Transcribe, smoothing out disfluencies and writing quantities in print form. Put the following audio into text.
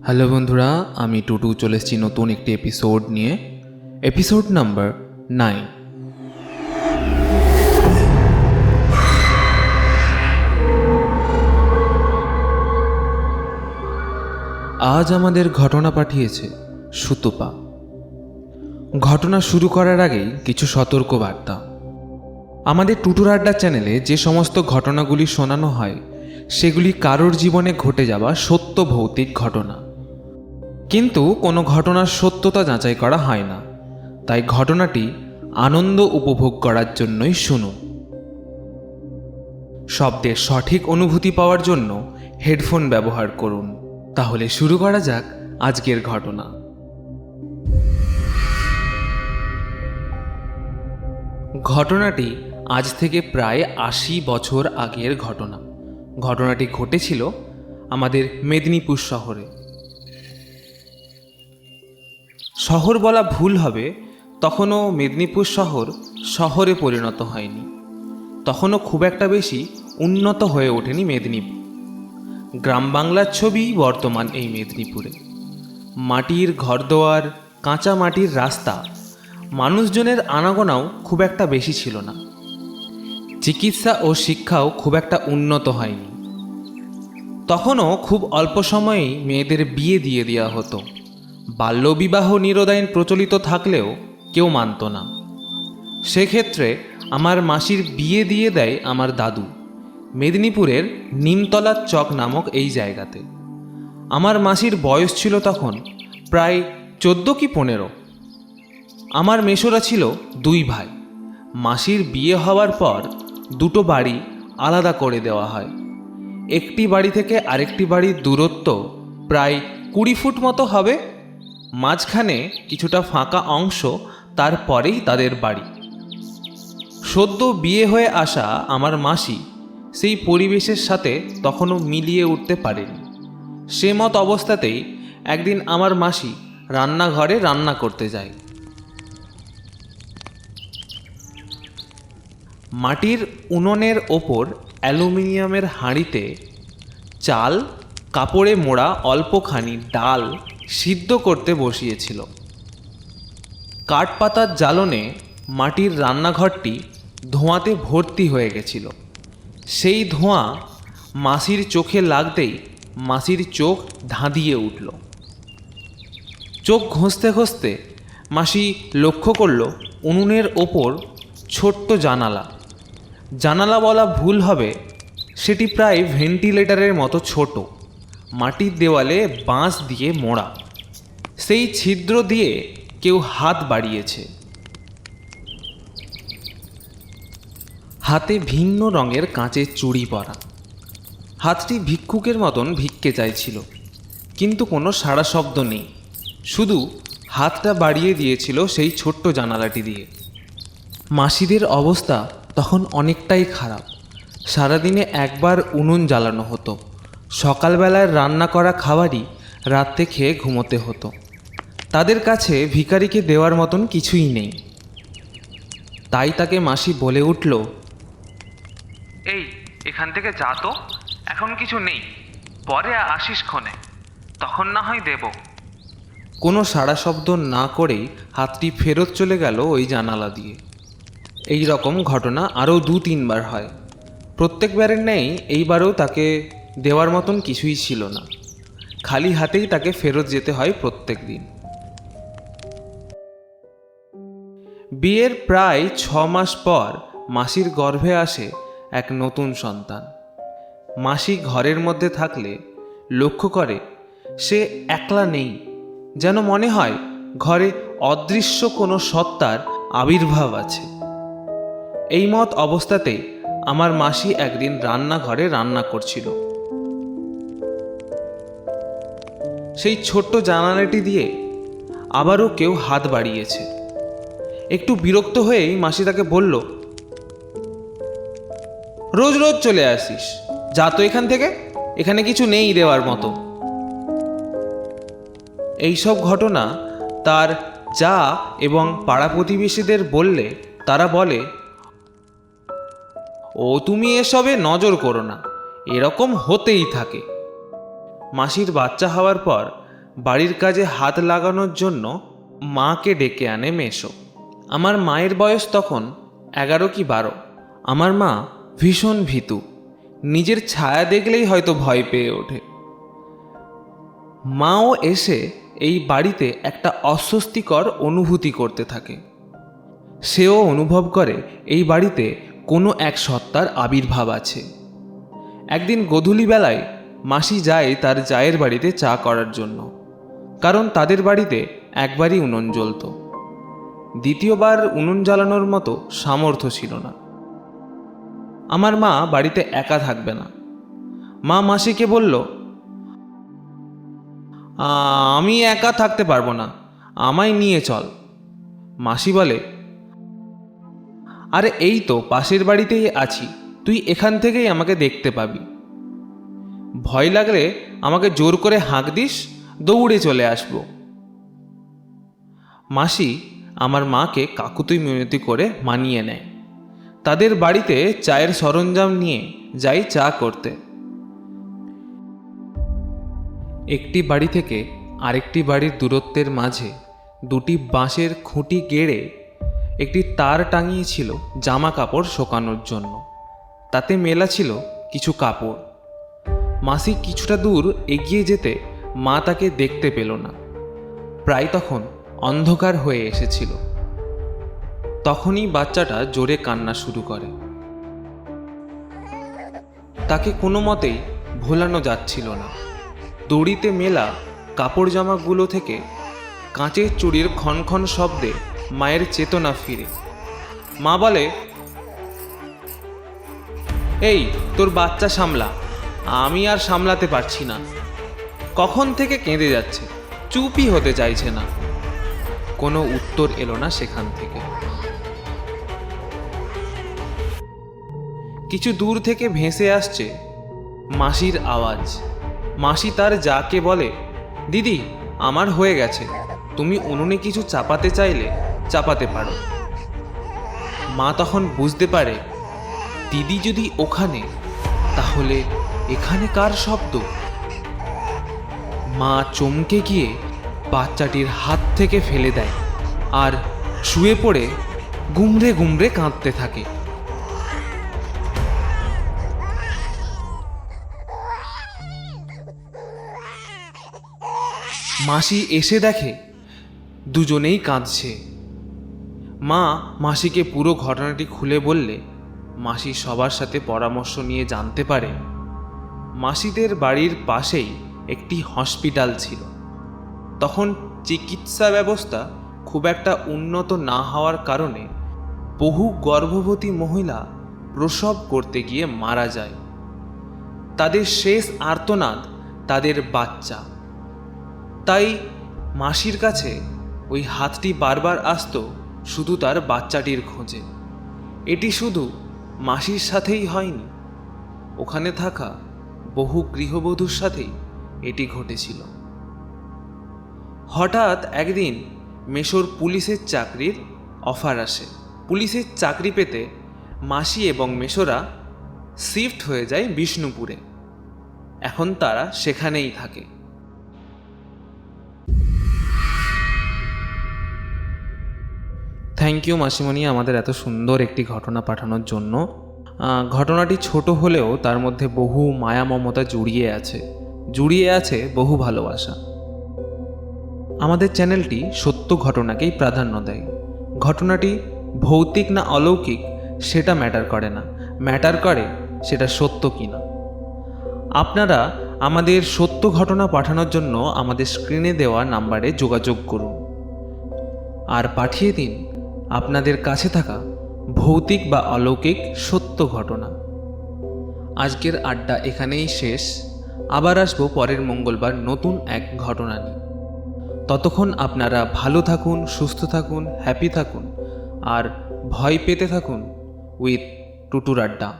Hello বন্ধুরা, আমি টুটু চলে এসেছি নতুন একটি এপিসোড নিয়ে। Episode number 9। আজ আমাদের ঘটনা পাঠিয়েছে সুতপা। ঘটনা শুরু করার আগেই কিছু সতর্কবার্তা। আমাদের টুটুর আড্ডা চ্যানেলে যে সমস্ত ঘটনাগুলি শোনানো হয় সেগুলি কারোর জীবনে ঘটে যাওয়া সত্য ভৌতিক ঘটনা, কিন্তু কোনো ঘটনার সত্যতা যাচাই করা হয় না। তাই ঘটনাটি আনন্দ উপভোগ করার জন্যই শুনুন। শব্দের সঠিক অনুভূতি পাওয়ার জন্য হেডফোন ব্যবহার করুন। তাহলে শুরু করা যাক আজকের ঘটনা। ঘটনাটি আজ থেকে প্রায় ৮০ বছর আগের ঘটনা। ঘটনাটি ঘটেছিল আমাদের মেদিনীপুর শহরে। শহর বলা ভুল হবে, তখনও মেদিনীপুর শহরে পরিণত হয়নি। তখনও খুব একটা বেশি উন্নত হয়ে ওঠেনি মেদিনীপুর। গ্রাম বাংলার ছবি বর্তমান এই মেদিনীপুরে। মাটির ঘরদোয়ার, কাঁচা মাটির রাস্তা, মানুষজনের আনাগোনাও খুব একটা বেশি ছিল না। চিকিৎসা ও শিক্ষাও খুব একটা উন্নত হয়নি। তখনও খুব অল্প সময়েই মেয়েদের বিয়ে দিয়ে দেওয়া হতো। বাল্যবিবাহ নিরোধ প্রচলিত থাকলেও কেউ মানত না। সেক্ষেত্রে আমার মাসির বিয়ে দিয়ে দেয় আমার দাদু মেদিনীপুরের নিমতলার চক নামক এই জায়গাতে। আমার মাসির বয়স ছিল তখন প্রায় 14 কি 15। আমার মেশোরা ছিল 2 ভাই। মাসির বিয়ে হওয়ার পর দুটো বাড়ি আলাদা করে দেওয়া হয়। একটি বাড়ি থেকে আরেকটি বাড়ির দূরত্ব প্রায় 20 ফুট মতো হবে। মাঝখানে কিছুটা ফাঁকা অংশ, তারপরেই তাদের বাড়ি। সদ্য বিয়ে হয়ে আসা আমার মাসি সেই পরিবেশের সাথে তখনও মিলিয়ে উঠতে পারেনি। সে মত অবস্থাতেই একদিন আমার মাসি রান্নাঘরে রান্না করতে যায়। মাটির উনুনের ওপর অ্যালুমিনিয়ামের হাঁড়িতে চাল, কাপড়ে মোড়া অল্পখানি ডাল সিদ্ধ করতে বসিয়েছিল। কাঠপাতার জ্বালনে মাটির রান্নাঘরটি ধোঁয়াতে ভর্তি হয়ে গেছিল। সেই ধোঁয়া মাসির চোখে লাগতেই মাসির চোখ ধাঁধিয়ে উঠল। চোখ ঘষতে ঘষতে মাসি লক্ষ্য করল উনুনের ওপর ছোট্ট জানালা বলা ভুল হবে, সেটি প্রায় ভেন্টিলেটরের মতো ছোট, মাটির দেওয়ালে বাঁশ দিয়ে মোড়া। সেই ছিদ্র দিয়ে কেউ হাত বাড়িয়েছে। হাতে ভিন্ন রঙের কাঁচের চুড়ি পরা। হাতটি ভিক্ষুকের মতন ভিক্ষে চাইছিল, কিন্তু কোনো সাড়া শব্দ নেই। শুধু হাতটা বাড়িয়ে দিয়েছিল সেই ছোট্ট জানালাটি দিয়ে। মাসিদের অবস্থা তখন অনেকটাই খারাপ। সারাদিনে একবার উনুন জ্বালানো হতো। সকালবেলায় রান্না করা খাবারই রাত্রে খেয়ে ঘুমোতে হতো। তাদের কাছে ভিখারিকে দেওয়ার মতন কিছুই নেই। তাই তাকে মাসি বলে উঠল, এই এখান থেকে যা তো, এখন কিছু নেই, পরে আসিস ক্ষণে, তখন না হয় দেব। কোনো সাড়া শব্দ না করেই হাতটি ফেরত চলে গেল ওই জানালা দিয়ে। এই রকম ঘটনা আরও 2-3 বার হয়। প্রত্যেকবারের নেই এইবারেও তাকে দেওয়ার মতন কিছুই ছিল না। খালি হাতেই তাকে ফেরত যেতে হয় প্রত্যেক দিন। বিয়ের প্রায় 6 মাস পর মাসির গর্ভে আসে এক নতুন সন্তান। মাসি ঘরের মধ্যে থাকলে লক্ষ্য করে সে একলা নেই, যেন মনে হয় ঘরে অদৃশ্য কোনো সত্তার আবির্ভাব আছে। এই মত অবস্থাতেই আমার মাসি একদিন রান্নাঘরে রান্না করছিল। সেই ছোট্ট জানালাটি দিয়ে আবারও কেউ হাত বাড়িয়েছে। একটু বিরক্ত হয়েই মাসি তাকে বলল, রোজ রোজ চলে আসিস, যা তো এখান থেকে, এখানে কিছু নেই দেওয়ার মতো। এইসব ঘটনা তার যা এবং পাড়া প্রতিবেশীদের বললে তারা বলে, ও তুমি এসবে নজর করো না, এরকম হতেই থাকে। মাসির বাচ্চা হওয়ার পর বাড়ির কাজে হাত লাগানোর জন্য মাকে ডেকে আনে মেসো। আমার মায়ের বয়স তখন 11 কি 12। আমার মা ভীষণ ভীতু, নিজের ছায়া দেখলেই হয়তো ভয় পেয়ে ওঠে। মাও এসে এই বাড়িতে একটা অস্বস্তিকর অনুভূতি করতে থাকে। সেও অনুভব করে এই বাড়িতে কোনো এক সত্তার আবির্ভাব আছে। একদিন গোধূলিবেলায় মাসি যায় তার জায়ের বাড়িতে চা করার জন্য, কারণ তাদের বাড়িতে একবারই উনুন জ্বলত, দ্বিতীয়বার উনুন জ্বালানোর মতো সামর্থ্য ছিল না। আমার মা বাড়িতে একা থাকবে না। মা মাসিকে বলল, আমি একা থাকতে পারবো না, আমায় নিয়ে চল। মাসি বলে, আরে এই তো পাশের বাড়িতেই আছি, তুই এখান থেকেই আমাকে দেখতে পাবি। ভয় লাগলে আমাকে জোর করে হাঁক দিস, দৌড়ে চলে আসব। মাসি আমার মাকে কাকুতুই মিনতি করে মানিয়ে নেয়। তাদের বাড়িতে চায়ের সরঞ্জাম নিয়ে যাই চা করতে। একটি বাড়ি থেকে আরেকটি বাড়ির দূরত্বের মাঝে দুটি বাঁশের খুঁটি গেড়ে একটি তার টাঙিয়েছিল জামা কাপড় শোকানোর জন্য। তাতে মেলা ছিল কিছু কাপড়। মাসি কিছুটা দূর এগিয়ে যেতে মা তাকে দেখতে পেল না। প্রায় তখন অন্ধকার হয়ে এসেছিল। তখনই বাচ্চাটা জোরে কান্না শুরু করে। তাকে কোনো মতেই ভোলানো যাচ্ছিল না। দড়িতে মেলা কাপড় জামাগুলো থেকে কাঁচের চুড়ির ক্ষণক্ষণ শব্দে মায়ের চেতনা ফিরে। মা বলে, এই তোর বাচ্চা সামলা, আমি আর সামলাতে পারছি না। কখন থেকে কেঁদে যাচ্ছে, চুপই হতে চাইছে না। কোনো উত্তর এলো না সেখান থেকে। কিছু দূর থেকে ভেসে আসছে মাসির আওয়াজ। মাসি তার যাকে বলে, দিদি আমার হয়ে গেছে, তুমি উনুনে কিছু চাপাতে চাইলে চাপাতে পারো। মা তখন বুঝতে পারে, দিদি যদি ওখানে, তাহলে এখানে কার শব্দ? মা চমকে গিয়ে বাচ্চাটির হাত থেকে ফেলে দেয় আর শুয়ে পড়ে গুমড়ে গুমড়ে কাঁদতে থাকে। মাসি এসে দেখে দুজনেই কাঁদছে। মা মাসিকে পুরো ঘটনাটি খুলে বললে মাসি সবার সাথে পরামর্শ নিয়ে জানতে পারে মাসিদের বাড়ির পাশেই একটি হসপিটাল ছিল। তখন চিকিৎসা ব্যবস্থা খুব একটা উন্নত না হওয়ার কারণে বহু গর্ভবতী মহিলা প্রসব করতে গিয়ে মারা যায়। তাদের শেষ আর্তনাদ তাদের বাচ্চা। তাই মাসির কাছে ওই হাতটি বারবার আসতো শুধু তার বাচ্চাটির খোঁজে। এটি শুধু মাসির সাথেই হয়নি, ওখানে থাকা বহু গৃহবধূর সাথেই এটি ঘটেছিল। হঠাৎ একদিন মেশোর পুলিশের চাকরির অফার আসে। পুলিশের চাকরি পেতে মাসি এবং মেশোরা শিফট হয়ে যায় বিষ্ণুপুরে। এখন তারা সেখানেই থাকে। থ্যাংক ইউ মাসিমণি আমাদের এত সুন্দর একটি ঘটনা পাঠানোর জন্য। ঘটনাটি ছোট হলেও তার মধ্যে বহু মায়া মমতা জুড়িয়ে আছে বহু ভালোবাসা। আমাদের চ্যানেলটি সত্য ঘটনাকেই প্রাধান্য দেয়। ঘটনাটি ভৌতিক না অলৌকিক সেটা ম্যাটার করে না, ম্যাটার করে সেটা সত্য কিনা। আপনারা আমাদের সত্য ঘটনা পাঠানোর জন্য আমাদের স্ক্রিনে দেওয়া নাম্বারে যোগাযোগ করুন আর পাঠিয়ে দিন আপনাদের কাছে থাকা ভৌতিক বা অলৌকিক সত্য ঘটনা। আজকের আড্ডা এখানেই শেষ। আবার আসবো পরের মঙ্গলবার নতুন এক ঘটনা নিয়ে। ততক্ষণ আপনারা ভালো থাকুন, সুস্থ থাকুন, হ্যাপি থাকুন আর ভয় পেতে থাকুন উইথ টুটুর আড্ডা।